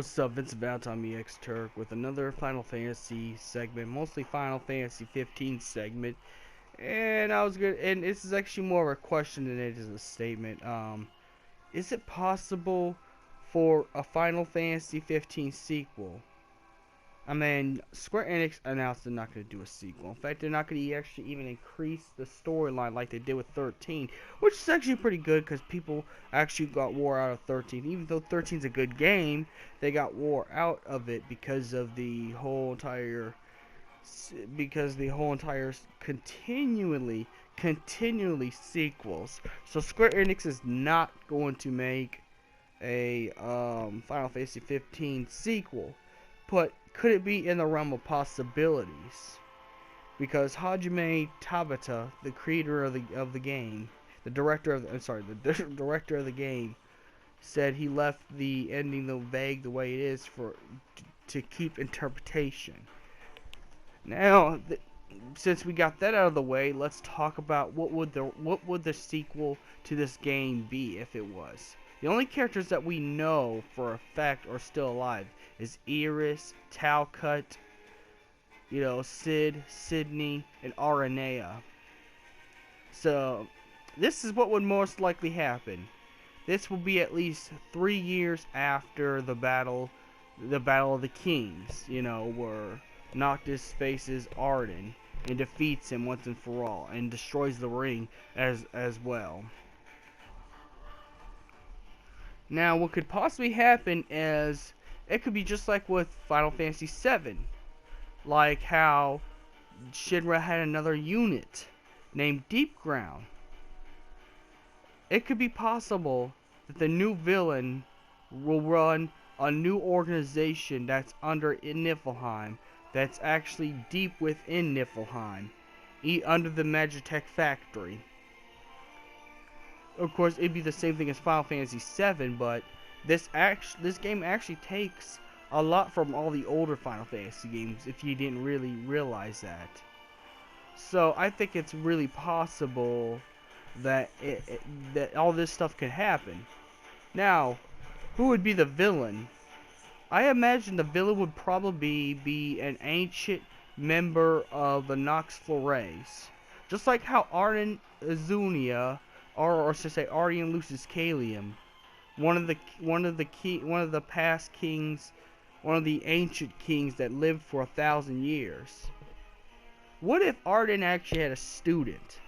What's up, Vincent Valentine X Turk with another Final Fantasy segment, mostly Final Fantasy 15 segment. And I was good, and this is actually more of a question than it is a statement. Is it possible for a Final Fantasy 15 sequel? I mean, Square Enix announced they're not going to do a sequel. In fact, they're not going to actually even increase the storyline like they did with 13, which is actually pretty good because people actually got wore out of 13. Even though 13 is a good game, they got wore out of it because of the whole entire continually sequels. So Square Enix is not going to make a Final Fantasy 15 sequel. But could it be in the realm of possibilities? Because Hajime Tabata, the creator of the game, the director of the director of the game, said he left the ending vague the way it is to keep interpretation. Now, since we got that out of the way, let's talk about what would the sequel to this game be if it was. The only characters that we know for a fact are still alive is Iris, Talcut, Sid, Sydney, and Aranea. So, this is what would most likely happen. This will be at least 3 years after the battle of the Kings, where Noctis faces Arden and defeats him once and for all, and destroys the ring as well. Now, what could possibly happen is it could be just like with Final Fantasy VII, like how Shinra had another unit named Deep Ground. It could be possible that the new villain will run a new organization that's under Niflheim, that's actually deep within Niflheim, under the Magitech factory. Of course, it'd be the same thing as Final Fantasy VII, but this game actually takes a lot from all the older Final Fantasy games, if you didn't really realize that. So I think it's really possible that that all this stuff could happen. Now, who would be the villain? I imagine the villain would probably be an ancient member of the Nox Flores, just like how Arden Azunia, or should say Arden Lucis Kalium, one of the past kings, one of the ancient kings that lived for 1,000 years. What if Arden actually had a student?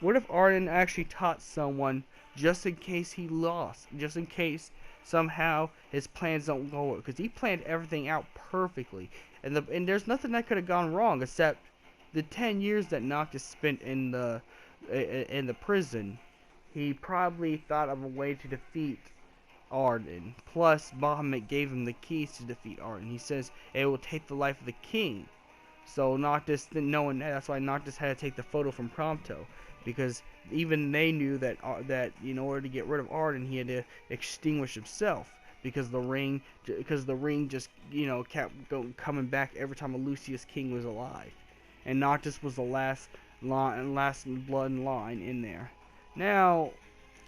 What if Arden actually taught someone just in case he lost, just in case somehow his plans don't go, because he planned everything out perfectly, and there's nothing that could have gone wrong except the 10 years that Noctis spent in the prison. He probably thought of a way to defeat Arden. Plus, Bahamut gave him the keys to defeat Arden. He says it will take the life of the king. So Noctis, knowing that's why Noctis had to take the photo from Prompto, because even they knew that in order to get rid of Arden, he had to extinguish himself, because the ring just kept coming back every time a Lucius King was alive, and Noctis was the last blood line in there. Now,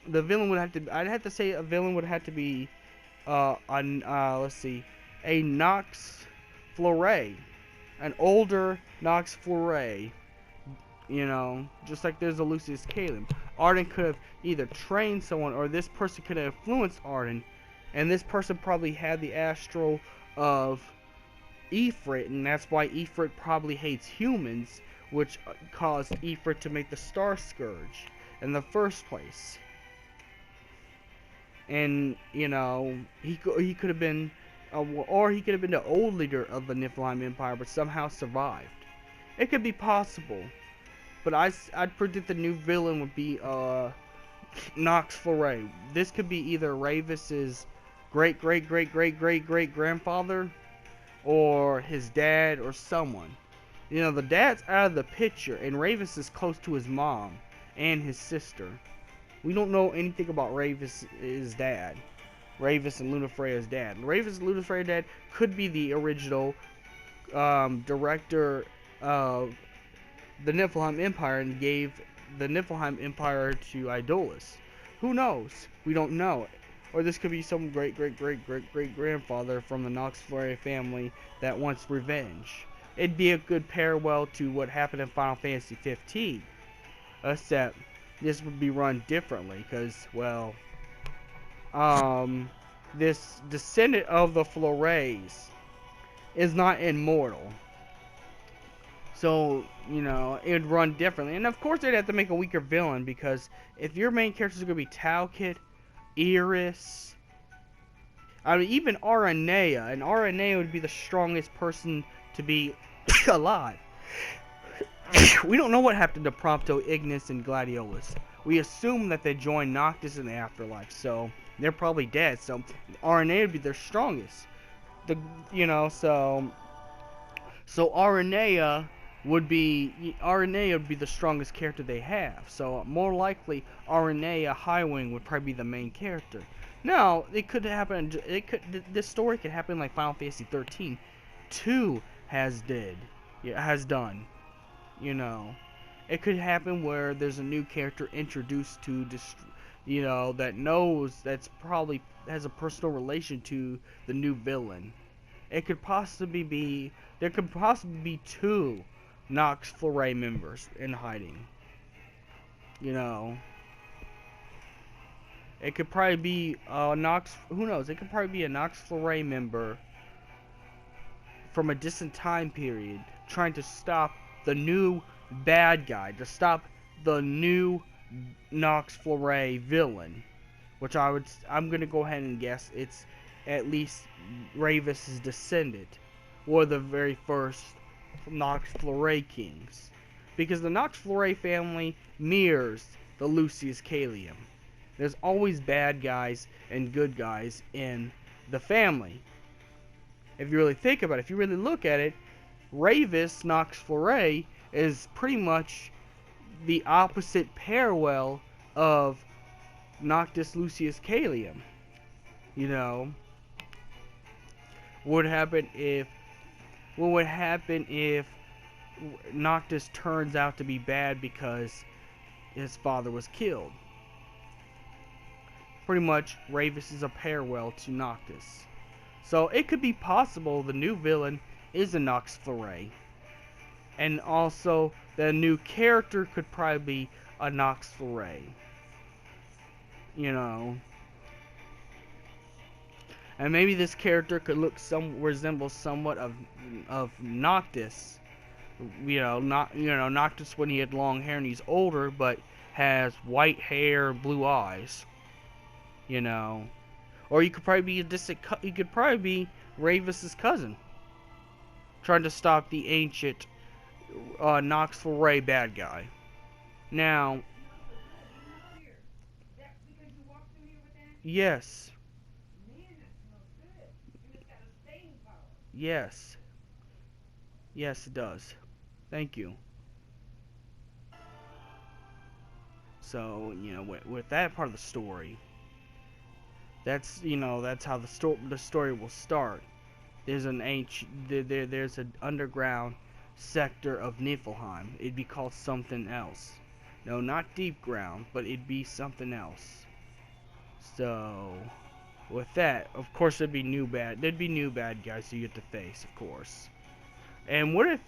the villain would have to, I'd have to say a villain would have to be let's see, a Nox Fleury, an older Nox Fleury. Just like there's a Lucius Caelum. Arden could have either trained someone, or this person could have influenced Arden, and this person probably had the astral of Ifrit, and that's why Ifrit probably hates humans, which caused Ifrit to make the Star Scourge in the first place. And he could have been, or he could have been the old leader of the Niflheim Empire, but somehow survived. It could be possible. But I'd predict the new villain would be Nox Fleury. This could be either Ravis's great grandfather, or his dad, or someone. The dad's out of the picture, and Ravis is close to his mom and his sister. We don't know anything about Ravis's dad. Ravis and Lunafreya's dad. Ravis and Lunafreya's dad could be the original director of the Niflheim Empire and gave the Niflheim Empire to Idolus. Who knows? We don't know. or this could be some great grandfather from the Nox Fleury family that wants revenge. It'd be a good parallel to what happened in Final Fantasy 15, except this would be run differently because, well, this descendant of the Fleuries is not immortal. So, you know, it would run differently. And of course they'd have to make a weaker villain, because if your main characters are going to be Talcott, Iris, I mean, even Aranea, and Aranea would be the strongest person to be alive. We don't know what happened to Prompto, Ignis, and Gladiolus. We assume that they joined Noctis in the afterlife, so they're probably dead. So Aranea would be their strongest. So Aranea would be the strongest character they have. So more likely Aranea Highwing would probably be the main character. Now, it could happen. This story could happen like Final Fantasy 13. 2 has done. You know, it could happen where there's a new character introduced to that's probably has a personal relation to the new villain. There could possibly be 2 Nox Fleury members in hiding. You know, it could probably be who knows? It could probably be a Nox Fleury member from a distant time period trying to stop the new bad guy, to stop the new Nox Fleury villain, which I'm gonna go ahead and guess it's at least Ravis's descendant, or the very first Nox Fleury kings, because the Nox Fleury family mirrors the Lucius Caelum. There's always bad guys and good guys in the family. If you really think about it, if you really look at it, Ravis Nox Fleury is pretty much the opposite parallel of Noctis Lucius Caelum. You know, what would happen if Noctis turns out to be bad because his father was killed? Pretty much, Ravis is a parallel to Noctis. So it could be possible the new villain is a Nox Fleury. And also, the new character could probably be a Nox Fleury. You know. And maybe this character could resemble somewhat of Noctis. Noctis when he had long hair and he's older, but has white hair, blue eyes. You know. Or you could probably be Ravis's cousin, trying to stop the ancient Nox Fleury bad guy. Now, yes. Yes. Yes, it does. Thank you. So, with that part of the story, that's how the story will start. There's there's an underground sector of Niflheim. It'd be called something else. No, not deep ground, but it'd be something else. So, with that, of course, there'd be new bad guys you get to face, of course. And what if,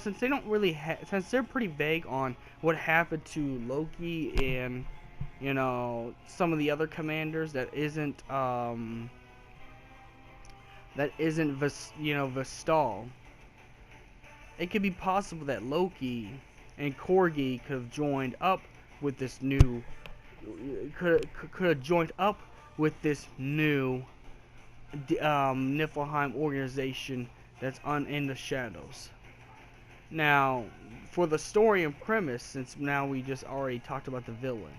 since they don't really since they're pretty vague on what happened to Loki and some of the other commanders that isn't Vestal, it could be possible that Loki and Corgi could have joined up with this new Niflheim organization that's in the shadows. Now, for the story and premise, since now we just already talked about the villain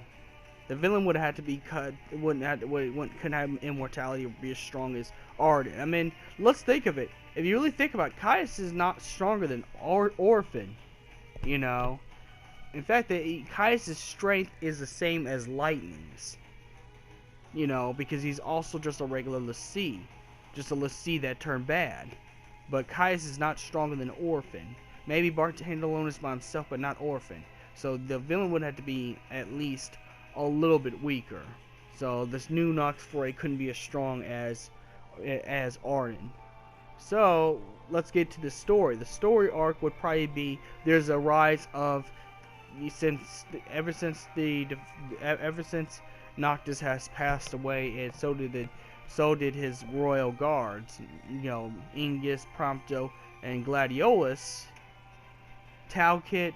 would have to be cut. Couldn't have immortality or be as strong as Arden. I mean, let's think of it. If you really think about it, Caius is not stronger than Orphan. In fact, Caius' strength is the same as Lightning's. Because he's also just a regular l'Cie. Just a l'Cie that turned bad. But Caius is not stronger than Orphan. Maybe Bartolonus by himself, but not Orphan. So the villain would have to be at least a little bit weaker. So this new Nox Foray couldn't be as strong as Arden. So let's get to the story. The story arc would probably be there's a rise of ever since Noctis has passed away, and so did his royal guards. Ingus, Prompto, and Gladiolus. Talcott,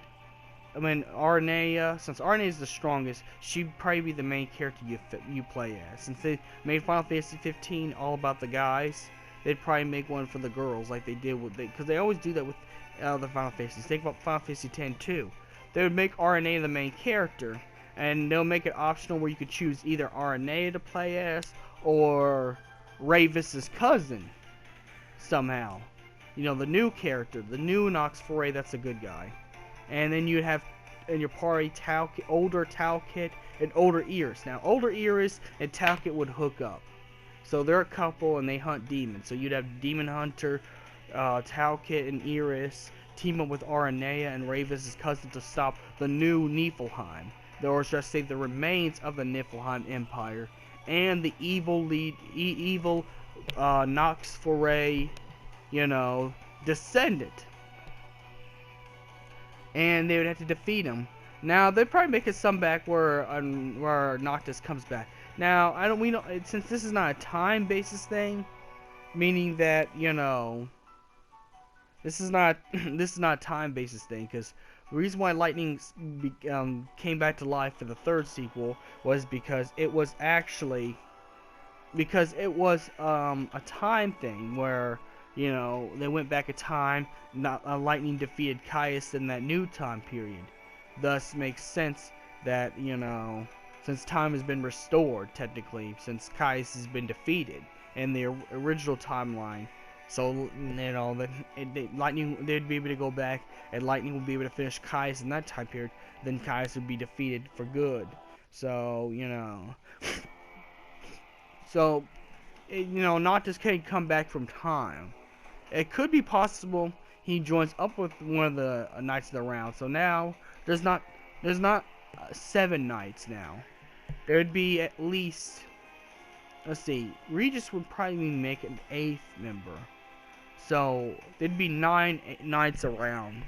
Arnea, since Arnea is the strongest, she'd probably be the main character you play as. Since they made Final Fantasy 15 all about the guys, they'd probably make one for the girls, like they did because they always do that with the Final Fantasies. Think about Final Fantasy 10 too. They would make Arnea the main character, and they'll make it optional where you could choose either Arnea to play as or Ravis's cousin somehow. The new character, the new Nox Foray, that's a good guy. And then you'd have in your party older Talcott and older Iris. Now, older Iris and Talcott would hook up. So they're a couple and they hunt demons. So you'd have Demon Hunter, Talcott and Iris team up with Aranea and Ravis's cousin to stop the new Niflheim. Or should I say the remains of the Niflheim Empire. And the evil Nox Foray, descendant. And they would have to defeat him. Now they'd probably make it some back where Noctis comes back. Now since this is not a time basis thing, meaning that this is not a time basis thing, because the reason why Lightning came back to life for the third sequel was because it was a time thing where they went back a time. Lightning defeated Caius in that new time period. Thus, makes sense that since time has been restored technically, since Caius has been defeated in the original timeline, so Lightning they'd be able to go back, and Lightning would be able to finish Caius in that time period. Then Caius would be defeated for good. So Noctis can come back from time. It could be possible he joins up with one of the Knights of the Round. So now there's not 7 knights now. There'd be at least, let's see, Regis would probably make an 8th member. So there'd be 9 knights around.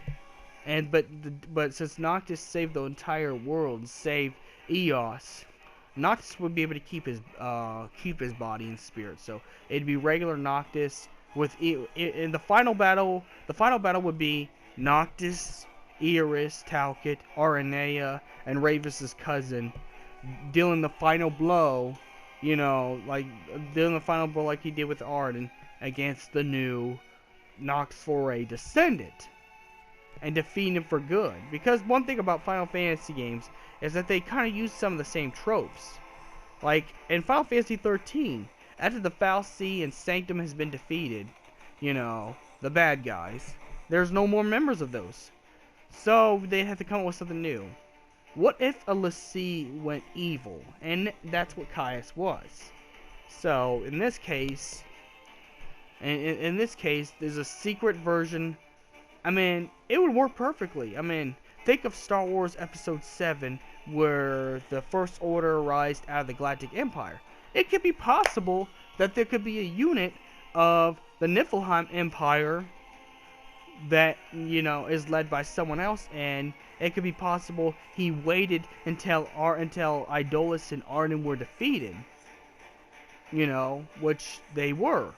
But since Noctis saved the entire world and saved Eos, Noctis would be able to keep his body and spirit. So it'd be regular Noctis. In the final battle would be Noctis, Iris, Talcott, Aranea, and Ravis's cousin dealing the final blow, like he did with Arden against the new Nox Foray descendant, and defeating him for good. Because one thing about Final Fantasy games is that they kind of use some of the same tropes. Like in Final Fantasy 13, after the fal'Cie and Sanctum has been defeated, the bad guys, there's no more members of those. So they have to come up with something new. What if a l'Cie went evil? And that's what Caius was. So in this case, there's a secret version. It would work perfectly. Think of Star Wars Episode 7, where the First Order arose out of the Galactic Empire. It could be possible that there could be a unit of the Niflheim Empire that, is led by someone else, and it could be possible he waited until Idolus and Arden were defeated. Which they were.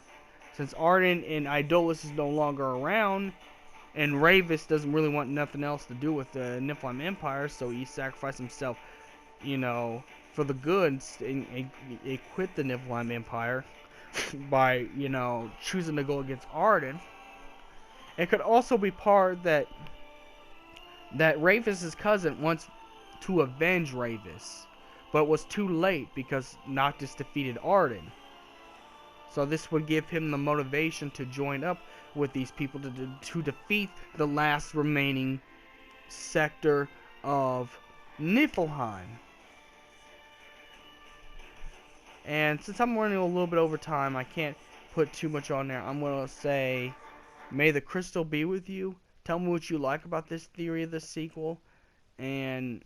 Since Arden and Idolus is no longer around, and Ravis doesn't really want nothing else to do with the Niflheim Empire, so he sacrificed himself, for the goods, and quit the Niflheim Empire by, choosing to go against Arden. It could also be part that Ravis's cousin wants to avenge Ravis, but was too late because Noctis defeated Arden. So this would give him the motivation to join up with these people to defeat the last remaining sector of Niflheim. And since I'm running a little bit over time, I can't put too much on there. I'm going to say, may the crystal be with you. Tell me what you like about this theory of the sequel. And